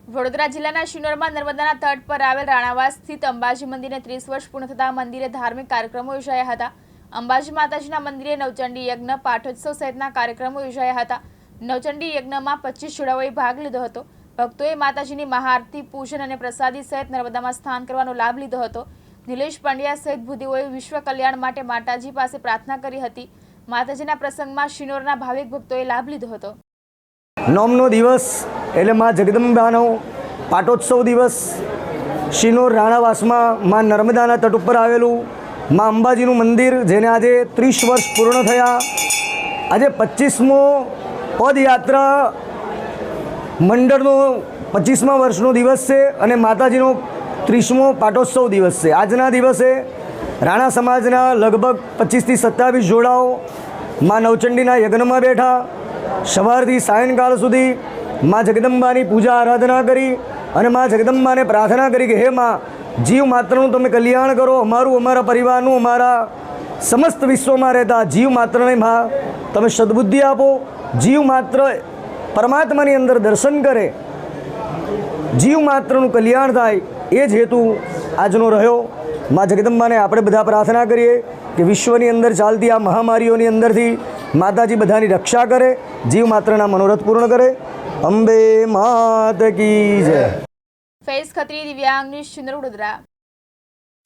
વડોદરા જિલ્લાના શિનોરમાં નર્મદાના તટ પર આવેલ રાણાવાસ સ્થિત અંબાજી મંદિરને 30 વર્ષ પૂર્ણ થતા મંદિરે ધાર્મિક કાર્યક્રમો યોજાયા હતા। અંબાજી માતાજીના મંદિરે નવચંડી યજ્ઞ, પાઠોત્સવ સહિતના કાર્યક્રમો યોજાયા હતા। નવચંડી યજ્ઞમાં 25 જોડાઓએ ભાગ લીધો હતો। ભક્તોએ માતાજીની મહાઆરતી, પૂજન અને પ્રસાદી સહિત નર્મદામાં સ્નાન કરવાનો લાભ લીધો હતો। નિલેશ પંડ્યા સહિત ભૂદેવોએ વિશ્વ કલ્યાણ માટે માતાજી પાસે પ્રાર્થના કરી હતી। માતાજીના પ્રસંગમાં શિનોરના ભાવિક ભક્તોએ લાભ લીધો હતો। નોમનો દિવસ એટલે માં જગદંબાનો પાટોત્સવ દિવસ શિનોર રાણાવાસમાં માં નર્મદાના તટ ઉપર આવેલું માં અંબાજીનું મંદિર, જેને આજે 30 વર્ષ પૂર્ણ થયા। આજે 25મો પદયાત્રા મંડળનો 25મા વર્ષનો દિવસ છે અને માતાજીનો 30મો પાટોત્સવ દિવસ છે। આજના દિવસે રાણા સમાજના લગભગ 25 થી 27 જોડાઓ માં નવચંડીના યજ્ઞમાં બેઠા। સવારથી સાયંકાળ સુધી માં જગદંબાની પૂજા આરાધના કરી અને માં જગદંબાને પ્રાર્થના કરી કે હે માં, જીવ માત્રનું તમે કલ્યાણ કરો, અમારું, અમારા પરિવારનું, અમારા સમસ્ત વિશ્વમાં રહેતા જીવ માત્રને માં તમે સદબુદ્ધિ આપો। જીવ માત્ર પરમાત્માની અંદર દર્શન કરે, જીવ માત્રનું કલ્યાણ થાય, એ જ હેતુ આજનો રહ્યો। માં જગદંબાને આપણે બધા પ્રાર્થના કરીએ કે વિશ્વની અંદર ચાલતી આ મહામારીઓની અંદરથી માતાજી બધાની રક્ષા કરે, જીવ માત્રના મનોરથ પૂર્ણ કરે। અંબે માત કી જય। ફૈઝ ખત્રી, દિવ્યાંગ ન્યૂઝ, શિનોર, વડોદરા।